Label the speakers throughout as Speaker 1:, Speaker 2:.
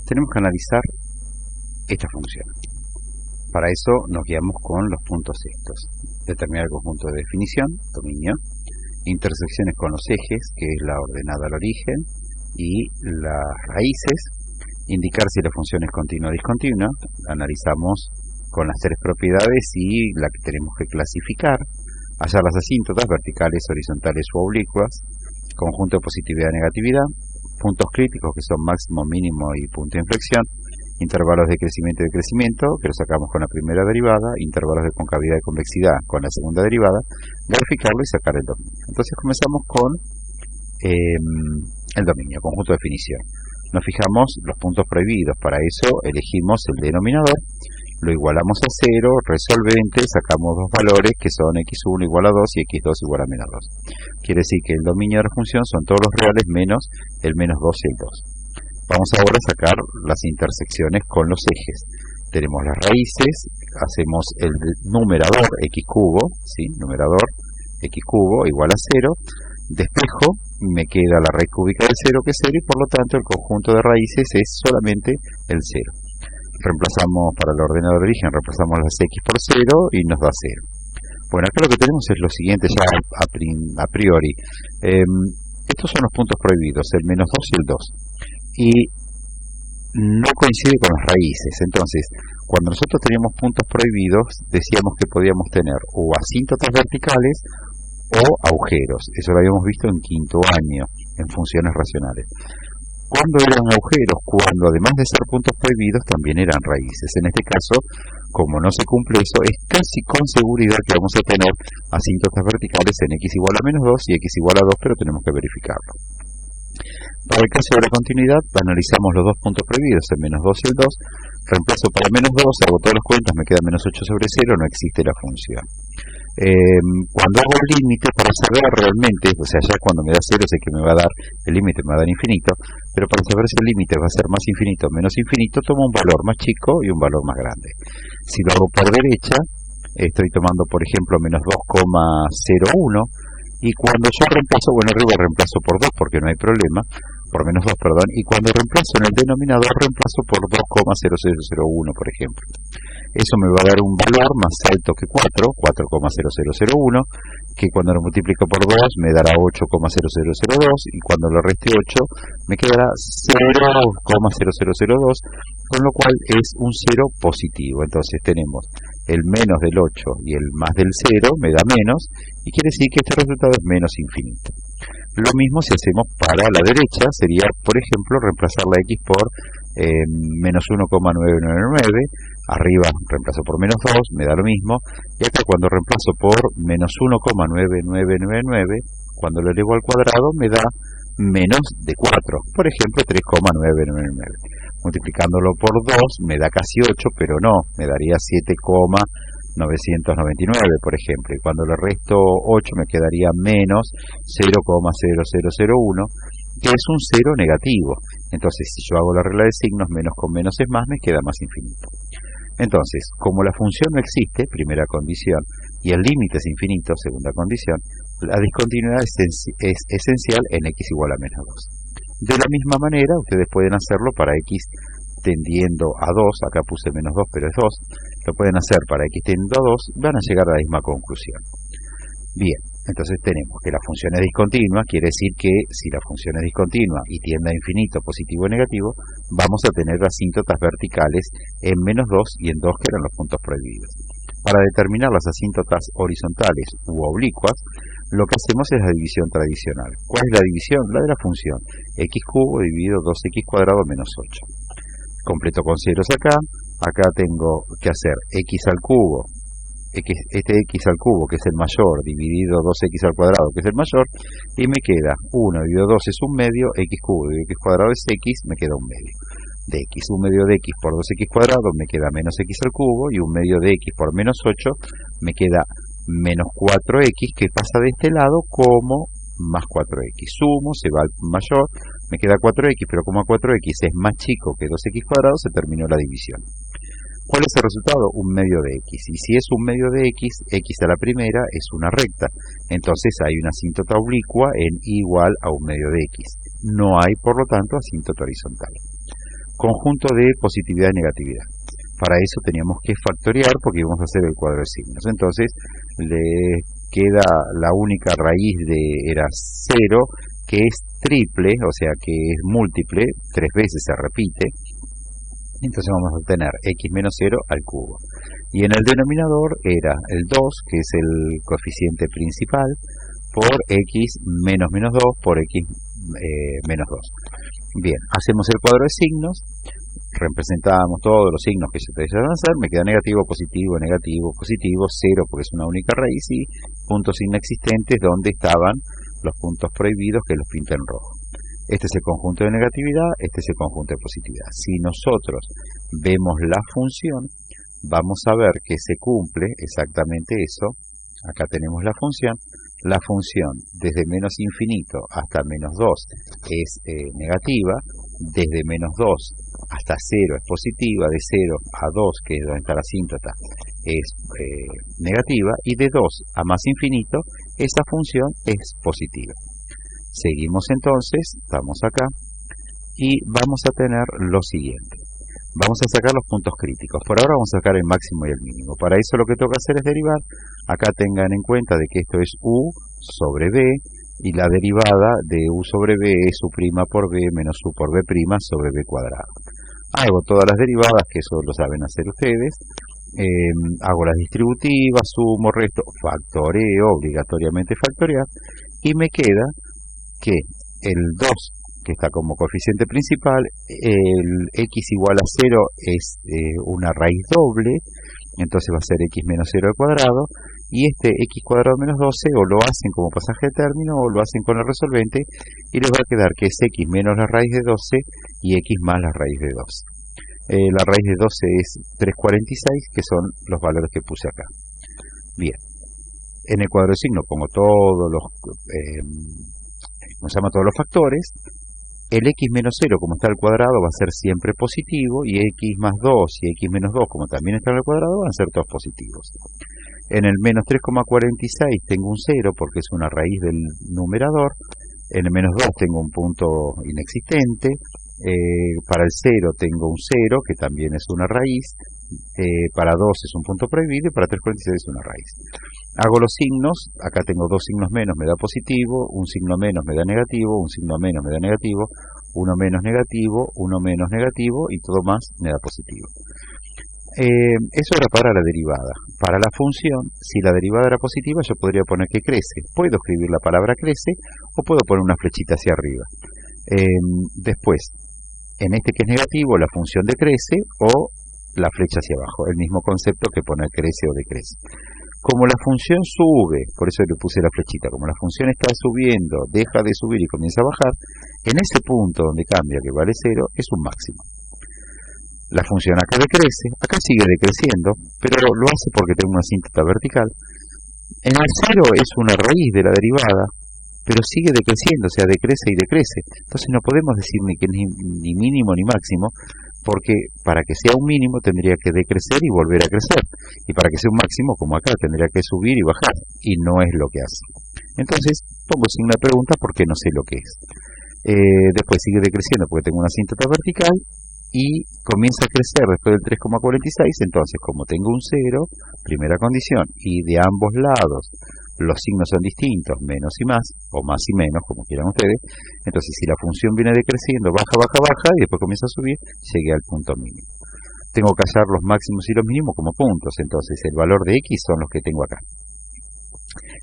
Speaker 1: tenemos que analizar esta función. Para eso nos guiamos con los puntos estos. Determinar el conjunto de definición, dominio, intersecciones con los ejes, que es la ordenada al origen, y las raíces, indicar si la función es continua o discontinua, analizamos con las tres propiedades y la que tenemos que clasificar, hallar las asíntotas, verticales, horizontales u oblicuas, conjunto de positividad y negatividad, puntos críticos que son máximo, mínimo y punto de inflexión, intervalos de crecimiento y decrecimiento, que lo sacamos con la primera derivada, intervalos de concavidad y convexidad con la segunda derivada, graficarlo y sacar el dominio. Entonces comenzamos con el dominio, conjunto de definición. Nos fijamos los puntos prohibidos, para eso elegimos el denominador, lo igualamos a 0, resolvente, sacamos dos valores que son x1 igual a 2 y x2 igual a menos 2. Quiere decir que el dominio de la función son todos los reales menos el menos 2 y el 2. Vamos ahora a sacar las intersecciones con los ejes. Tenemos las raíces, hacemos el numerador x cubo, ¿sí? Numerador x cubo igual a 0, despejo, me queda la raíz cúbica del 0 que es 0 y por lo tanto el conjunto de raíces es solamente el 0. Reemplazamos para el ordenador de origen, reemplazamos las x por 0 y nos da 0. Bueno, acá lo que tenemos es lo siguiente ya a priori. Estos son los puntos prohibidos, el menos 2 y el 2. Y no coincide con las raíces. Entonces, cuando nosotros teníamos puntos prohibidos, decíamos que podíamos tener o asíntotas verticales o agujeros. Eso lo habíamos visto en quinto año, en funciones racionales. ¿Cuándo eran agujeros? Cuando además de ser puntos prohibidos también eran raíces. En este caso, como no se cumple eso, es casi con seguridad que vamos a tener asíntotas verticales en x igual a menos 2 y x igual a 2, pero tenemos que verificarlo. Para el caso de la continuidad, analizamos los dos puntos prohibidos, el menos 2 y el 2, reemplazo para menos 2, hago todas las cuentas, me queda menos 8 sobre 0, no existe la función. Cuando hago el límite, para saber realmente, o sea, ya cuando me da 0 sé que me va a dar, el límite me va a dar infinito, pero para saber si el límite va a ser más infinito o menos infinito, tomo un valor más chico y un valor más grande. Si lo hago por derecha, estoy tomando, por ejemplo, menos 2,01, y cuando yo reemplazo, bueno, arriba reemplazo por 2 porque no hay problema, por menos 2, perdón, y cuando reemplazo en el denominador, reemplazo por 2,0001, por ejemplo. Eso me va a dar un valor más alto que 4, 4,0001, que cuando lo multiplico por 2 me dará 8,0002, y cuando lo reste 8 me quedará 0,0002, con lo cual es un 0 positivo. Entonces tenemos el menos del 8 y el más del 0 me da menos, y quiere decir que este resultado es menos infinito. Lo mismo si hacemos para la derecha, sería, por ejemplo, reemplazar la x por menos 1,999, arriba reemplazo por menos 2, me da lo mismo, y acá cuando reemplazo por menos 1,9999, cuando lo elevo al cuadrado me da menos de 4, por ejemplo 3,999. Multiplicándolo por 2 me da casi 8, pero no, me daría 7,999, por ejemplo, y cuando le resto 8 me quedaría menos 0,0001, que es un 0 negativo. Entonces, si yo hago la regla de signos, menos con menos es más, me queda más infinito. Entonces, como la función no existe, primera condición, y el límite es infinito, segunda condición, la discontinuidad es esencial en x igual a menos 2. De la misma manera, ustedes pueden hacerlo para x tendiendo a 2, acá puse menos 2, pero es 2, lo pueden hacer para x tendiendo a 2, van a llegar a la misma conclusión. Bien, entonces tenemos que la función es discontinua, quiere decir que si la función es discontinua y tiende a infinito, positivo o negativo, vamos a tener asíntotas verticales en menos 2 y en 2, que eran los puntos prohibidos. Para determinar las asíntotas horizontales u oblicuas, lo que hacemos es la división tradicional. ¿Cuál es la división? La de la función x cubo dividido 2x cuadrado menos 8. Completo con ceros acá tengo que hacer x al cubo, este x al cubo que es el mayor, dividido 2x al cuadrado que es el mayor, y me queda 1 dividido 2 es un medio, x cubo dividido x cuadrado es x, me queda un medio. De x, un medio de x por 2x cuadrado me queda menos x al cubo, y un medio de x por menos 8 me queda menos 4x, que pasa de este lado como más 4x. Sumo, se va al mayor, me queda 4x, pero como 4x es más chico que 2x cuadrado, se terminó la división. ¿Cuál es el resultado? Un medio de x. Y si es un medio de x, x a la primera es una recta. Entonces hay una asíntota oblicua en igual a un medio de x. No hay, por lo tanto, asíntota horizontal. conjunto de positividad y negatividad. Para eso teníamos que factorear porque íbamos a hacer el cuadro de signos. Entonces le queda la única raíz era 0, que es triple, o sea que es múltiple, 3 veces se repite. Entonces vamos a obtener x menos 0 al cubo. Y en el denominador era el 2, que es el coeficiente principal, por x menos menos 2 por x menos 2. Bien, hacemos el cuadro de signos, representamos todos los signos que se utilizan a hacer, me queda negativo, positivo, negativo, positivo, 0 porque es una única raíz y puntos inexistentes donde estaban los puntos prohibidos que los pinté en rojo. Este es el conjunto de negatividad, este es el conjunto de positividad. Si nosotros vemos la función, vamos a ver que se cumple exactamente eso. Acá tenemos la función. La función desde menos infinito hasta menos 2 es negativa, desde menos 2 hasta 0 es positiva, de 0 a 2, que es donde está la asíntota, es negativa, y de 2 a más infinito, esa función es positiva. Seguimos entonces, estamos acá, y vamos a tener lo siguiente. Vamos a sacar los puntos críticos. Por ahora vamos a sacar el máximo y el mínimo. Para eso lo que toca hacer es derivar. Acá tengan en cuenta de que esto es u sobre b, y la derivada de u sobre b es u' por b menos u por b' sobre b cuadrado. Hago todas las derivadas, que eso lo saben hacer ustedes. Hago las distributivas, sumo, resto, factoreo, obligatoriamente factorear, y me queda que el 2, que está como coeficiente principal, el x igual a 0 es una raíz doble, entonces va a ser x menos 0 al cuadrado, y este x cuadrado menos 12 o lo hacen como pasaje de término o lo hacen con el resolvente, y les va a quedar que es x menos la raíz de 12 y x más la raíz de 12. La raíz de 12 es 3,46, que son los valores que puse acá. Bien, en el cuadro de signo pongo todos los todos los factores. El x menos 0, como está al cuadrado, va a ser siempre positivo, y x más 2 y x menos 2, como también está al cuadrado, van a ser todos positivos. En el menos 3,46 tengo un 0 porque es una raíz del numerador. En el menos 2 tengo un punto inexistente. Para el 0 tengo un 0, que también es una raíz. Para 2 es un punto prohibido y para 3,46 es una raíz. Hago los signos, acá tengo dos signos menos, me da positivo, un signo menos me da negativo, un signo menos me da negativo, uno menos negativo, uno menos negativo y todo más me da positivo. Eso era para la derivada. Para la función, si la derivada era positiva, yo podría poner que crece. Puedo escribir la palabra crece o puedo poner una flechita hacia arriba. Después, en este que es negativo, la función decrece o la flecha hacia abajo. El mismo concepto que poner crece o decrece. Como la función sube, por eso le puse la flechita, como la función está subiendo, deja de subir y comienza a bajar, en ese punto donde cambia, que vale 0, es un máximo. La función acá decrece, acá sigue decreciendo, pero lo hace porque tengo una asíntota vertical. En el 0 es una raíz de la derivada, pero sigue decreciendo, o sea, decrece y decrece. Entonces no podemos decir ni que ni mínimo ni máximo, porque para que sea un mínimo tendría que decrecer y volver a crecer. Y para que sea un máximo, como acá, tendría que subir y bajar. Y no es lo que hace. Entonces pongo signo de pregunta porque no sé lo que es. Después sigue decreciendo porque tengo una asíntota vertical. Y comienza a crecer después del 3,46, entonces como tengo un 0, primera condición, y de ambos lados los signos son distintos, menos y más, o más y menos, como quieran ustedes, entonces si la función viene decreciendo, baja, baja, baja, y después comienza a subir, llegué al punto mínimo. Tengo que hallar los máximos y los mínimos como puntos, entonces el valor de x son los que tengo acá.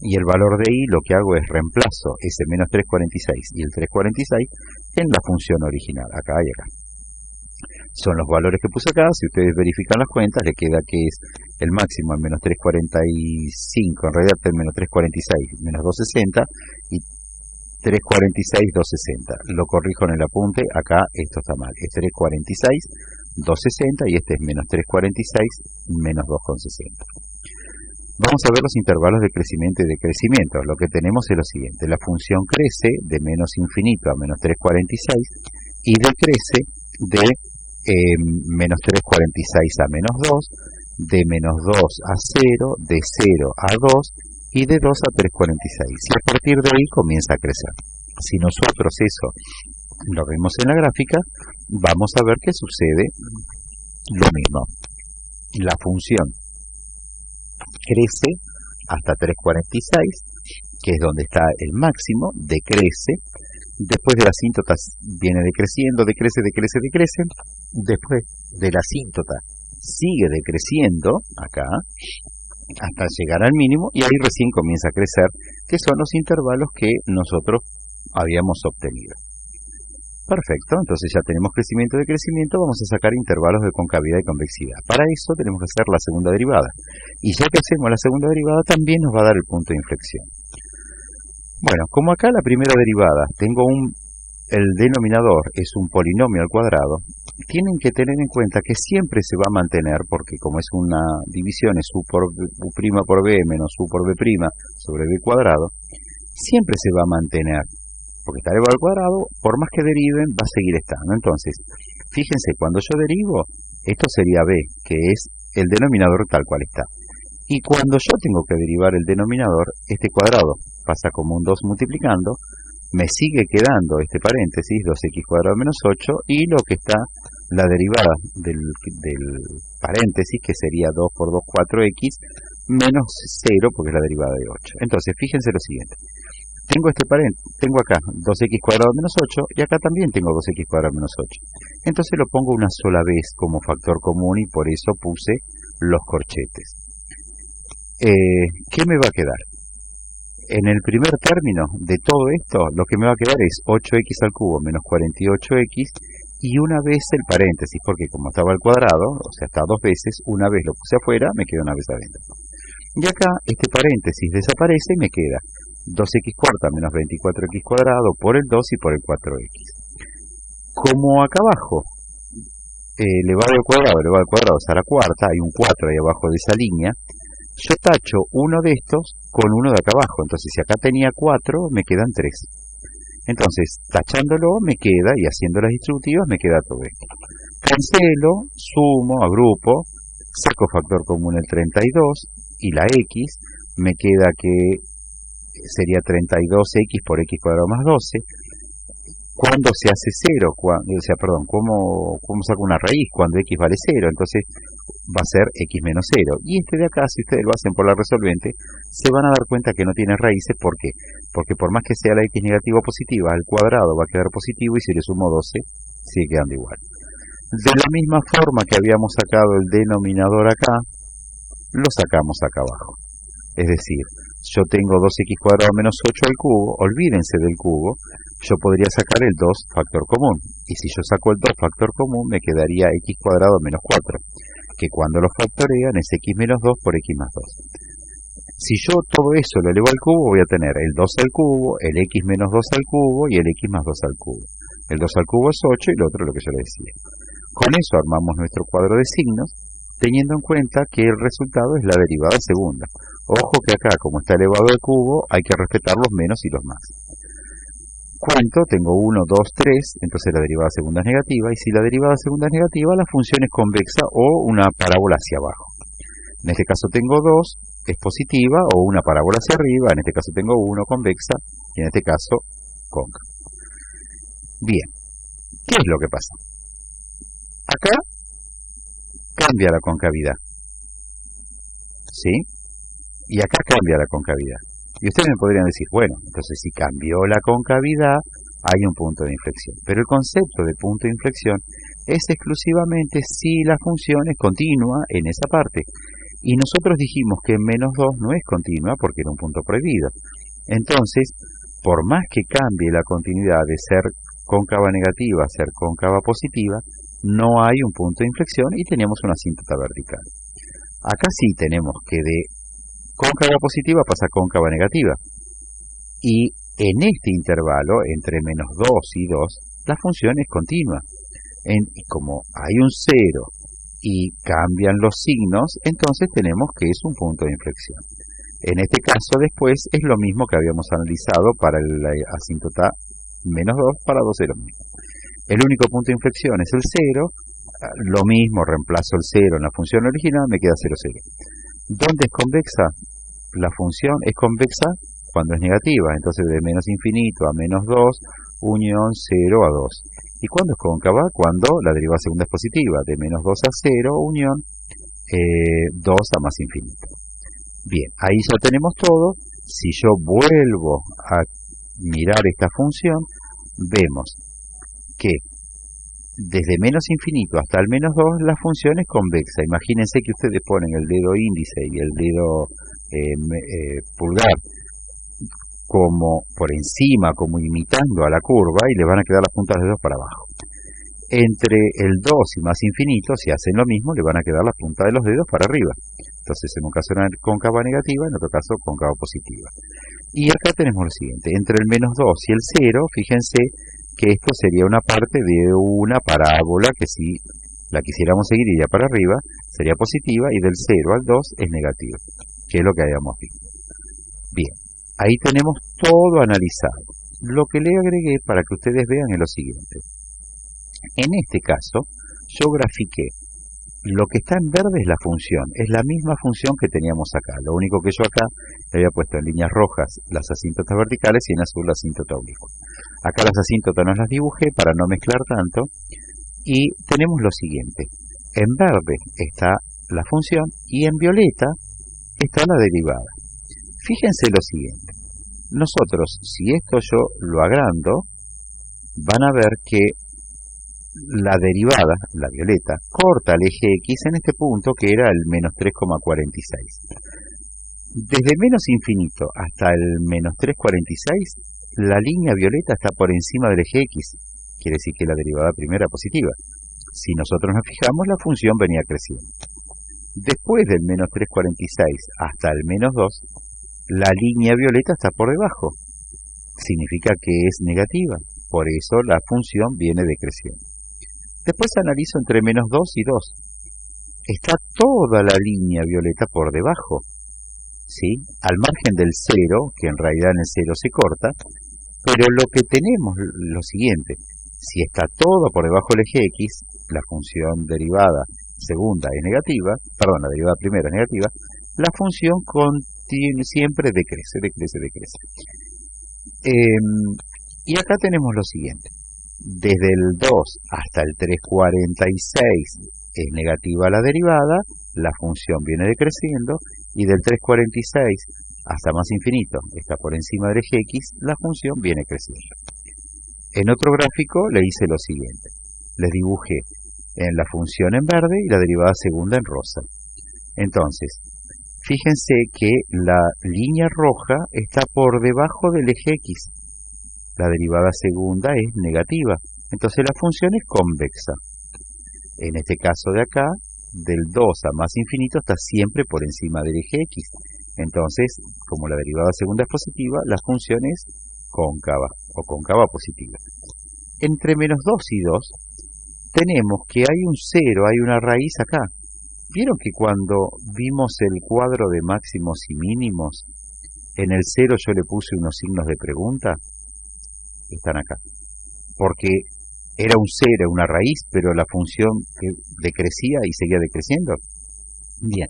Speaker 1: Y el valor de y lo que hago es reemplazo ese menos 3,46 y el 3,46 en la función original, acá y acá. Son los valores que puse acá. Si ustedes verifican las cuentas, le queda que es el máximo en menos 3,45, en realidad es menos 3,46 menos 2,60 y 3,46, 2,60. Lo corrijo en el apunte, acá esto está mal, es 3,46, 2,60 y este es menos 3,46 menos 2,60. Vamos a ver los intervalos de crecimiento y decrecimiento. Lo que tenemos es lo siguiente: la función crece de menos infinito a menos 3,46 y decrece de menos 3,46 a menos 2, de menos 2 a 0, de 0 a 2 y de 2 a 3,46. Y a partir de ahí comienza a crecer. Si nosotros eso lo vemos en la gráfica, vamos a ver que sucede lo mismo. La función crece hasta 3,46, que es donde está el máximo, decrece. Después de la asíntota viene decreciendo, decrece. Después de la asíntota sigue decreciendo acá hasta llegar al mínimo y ahí recién comienza a crecer, que son los intervalos que nosotros habíamos obtenido. Perfecto, entonces ya tenemos crecimiento y decrecimiento, vamos a sacar intervalos de concavidad y convexidad. Para eso tenemos que hacer la segunda derivada. Y ya que hacemos la segunda derivada, también nos va a dar el punto de inflexión. Bueno, como acá la primera derivada tengo el denominador es un polinomio al cuadrado, tienen que tener en cuenta que siempre se va a mantener, porque como es una división, es u por b menos u por b' sobre b cuadrado, siempre se va a mantener, porque está elevado al cuadrado, por más que deriven, va a seguir estando. Entonces, fíjense, cuando yo derivo, esto sería b, que es el denominador tal cual está. Y cuando yo tengo que derivar el denominador, este cuadrado pasa como un 2 multiplicando, me sigue quedando este paréntesis, 2x cuadrado menos 8, y lo que está, la derivada del paréntesis, que sería 2 por 2, 4x, menos 0, porque es la derivada de 8. Entonces, fíjense lo siguiente. Tengo acá 2x cuadrado menos 8, y acá también tengo 2x cuadrado menos 8. Entonces lo pongo una sola vez como factor común, y por eso puse los corchetes. ¿Qué me va a quedar? En el primer término de todo esto, lo que me va a quedar es 8x al cubo menos 48x y una vez el paréntesis, porque como estaba al cuadrado, o sea, está dos veces, una vez lo puse afuera, me queda una vez adentro. Y acá este paréntesis desaparece y me queda 2x cuarta menos 24x cuadrado por el 2 y por el 4x. Como acá abajo, elevado al cuadrado es a la cuarta, hay un 4 ahí abajo de esa línea, yo tacho uno de estos con uno de acá abajo. Entonces, si acá tenía 4, me quedan 3. Entonces, tachándolo me queda, y haciendo las distributivas me queda todo esto. Cancelo, sumo, agrupo, saco factor común el 32, y la x, me queda que sería 32x por x cuadrado más 12. ¿Cuándo se hace 0? ¿Cómo saco una raíz cuando x vale 0? Entonces va a ser x menos 0. Y este de acá, si ustedes lo hacen por la resolvente, se van a dar cuenta que no tiene raíces. ¿Por qué? Porque por más que sea la x negativa o positiva, al cuadrado va a quedar positivo, y si le sumo 12, sigue quedando igual. De la misma forma que habíamos sacado el denominador acá, lo sacamos acá abajo. Es decir, yo tengo 2x cuadrado menos 8 al cubo, olvídense del cubo, yo podría sacar el 2 factor común. Y si yo saco el 2 factor común, me quedaría x cuadrado menos 4, que cuando lo factorean es x menos 2 por x más 2. Si yo todo eso lo elevo al cubo, voy a tener el 2 al cubo, el x menos 2 al cubo y el x más 2 al cubo. El 2 al cubo es 8 y lo otro es lo que yo les decía. Con eso armamos nuestro cuadro de signos, teniendo en cuenta que el resultado es la derivada segunda. Ojo que acá, como está elevado al cubo, hay que respetar los menos y los más. Cuento, tengo 1, 2, 3, entonces la derivada segunda es negativa, y si la derivada segunda es negativa, la función es convexa o una parábola hacia abajo. En este caso tengo 2, es positiva, o una parábola hacia arriba, en este caso tengo 1, convexa, y en este caso, cóncava. Bien, ¿qué es lo que pasa? Acá cambia la concavidad, ¿sí? Y acá cambia la concavidad. Y ustedes me podrían decir, bueno, entonces si cambió la concavidad, hay un punto de inflexión. Pero el concepto de punto de inflexión es exclusivamente si la función es continua en esa parte. Y nosotros dijimos que en menos 2 no es continua porque era un punto prohibido. Entonces, por más que cambie la continuidad de ser cóncava negativa a ser cóncava positiva, no hay un punto de inflexión y tenemos una asíntota vertical. Acá sí tenemos que de cóncava positiva pasa a cóncava negativa. Y en este intervalo, entre menos 2 y 2, la función es continua. Y como hay un 0 y cambian los signos, entonces tenemos que es un punto de inflexión. En este caso después es lo mismo que habíamos analizado para la asíntota menos 2, para 2 es lo mismo. El único punto de inflexión es el 0, lo mismo, reemplazo el 0 en la función original, me queda 0, 0. ¿Dónde es convexa? La función es convexa cuando es negativa, entonces de menos infinito a menos 2 unión 0 a 2. ¿Y cuándo es cóncava? Cuando la derivada segunda es positiva, de menos 2 a 0, unión 2 a más infinito. Bien, ahí ya tenemos todo. Si yo vuelvo a mirar esta función, vemos que desde menos infinito hasta el menos 2 la función es convexa. Imagínense que ustedes ponen el dedo índice y el dedo pulgar como por encima, como imitando a la curva, y le van a quedar las puntas de dedos para abajo. Entre el 2 y más infinito, si hacen lo mismo, le van a quedar las puntas de los dedos para arriba. Entonces, en un caso era cóncava negativa, en otro caso cóncava positiva. Y acá tenemos lo siguiente: entre el menos 2 y el 0, fíjense que esto sería una parte de una parábola que si la quisiéramos seguir iría para arriba, sería positiva, y del 0 al 2 es negativa, que es lo que habíamos visto. Bien, ahí tenemos todo analizado. Lo que le agregué para que ustedes vean es lo siguiente. En este caso, yo grafiqué. Lo que está en verde es la función, es la misma función que teníamos acá. Lo único que yo acá le había puesto en líneas rojas las asíntotas verticales y en azul la asíntota oblicua. Acá las asíntotas no las dibujé para no mezclar tanto. Y tenemos lo siguiente. En verde está la función y en violeta está la derivada. Fíjense lo siguiente. Nosotros, si esto yo lo agrando, van a ver que la derivada, la violeta, corta el eje X en este punto que era el menos 3,46. Desde menos infinito hasta el menos 3,46, la línea violeta está por encima del eje X. Quiere decir que la derivada primera es positiva. Si nosotros nos fijamos, la función venía creciendo. Después del menos 3,46 hasta el menos 2, la línea violeta está por debajo. Significa que es negativa. Por eso la función viene decreciendo. Después analizo entre menos 2 y 2. Está toda la línea violeta por debajo, ¿sí? Al margen del 0, que en realidad en el 0 se corta, pero lo que tenemos es lo siguiente. Si está todo por debajo del eje X, la función derivada segunda es negativa, perdón, la derivada primera es negativa, la función siempre decrece. Y acá tenemos lo siguiente. Desde el 2 hasta el 3,46 es negativa la derivada, la función viene decreciendo, y del 3,46 hasta más infinito está por encima del eje X, la función viene creciendo. En otro gráfico le hice lo siguiente. Les dibujé en la función en verde y la derivada segunda en rosa. Entonces, fíjense que la línea roja está por debajo del eje X. La derivada segunda es negativa, entonces la función es convexa. En este caso de acá, del 2 a más infinito está siempre por encima del eje X. Entonces, como la derivada segunda es positiva, la función es cóncava o cóncava positiva. Entre menos 2 y 2 tenemos que hay un 0, hay una raíz acá. ¿Vieron que cuando vimos el cuadro de máximos y mínimos, en el 0 yo le puse unos signos de pregunta? Están acá. Porque era un 0, una raíz, pero la función que decrecía y seguía decreciendo. Bien.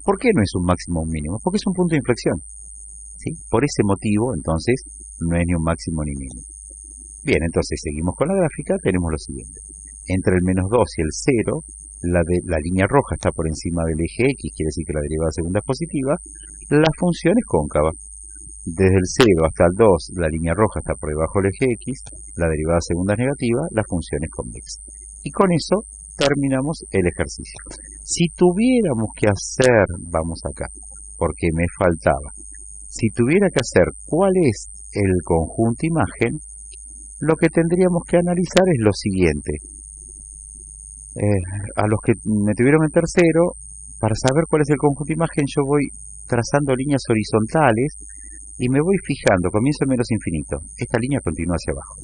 Speaker 1: ¿Por qué no es un máximo o un mínimo? Porque es un punto de inflexión. ¿Sí? Por ese motivo, entonces, no es ni un máximo ni mínimo. Bien, entonces seguimos con la gráfica, tenemos lo siguiente. Entre el menos 2 y el 0, la línea roja está por encima del eje X, quiere decir que la derivada segunda es positiva, la función es cóncava. Desde el 0 hasta el 2, la línea roja está por debajo del eje X, la derivada segunda es negativa, la función es convexa. Y con eso terminamos el ejercicio. Si tuviéramos que hacer, vamos acá, porque me faltaba, si tuviera que hacer cuál es el conjunto imagen, lo que tendríamos que analizar es lo siguiente. A los que me tuvieron en tercero, para saber cuál es el conjunto imagen, yo voy trazando líneas horizontales y me voy fijando, comienzo en menos infinito, esta línea continúa hacia abajo.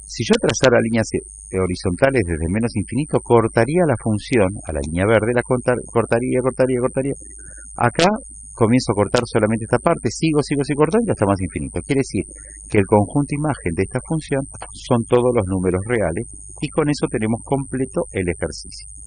Speaker 1: Si yo trazara líneas horizontales desde menos infinito, cortaría la función a la línea verde, la cortaría. Acá comienzo a cortar solamente esta parte, sigo cortando hasta más infinito. Quiere decir que el conjunto imagen de esta función son todos los números reales y con eso tenemos completo el ejercicio.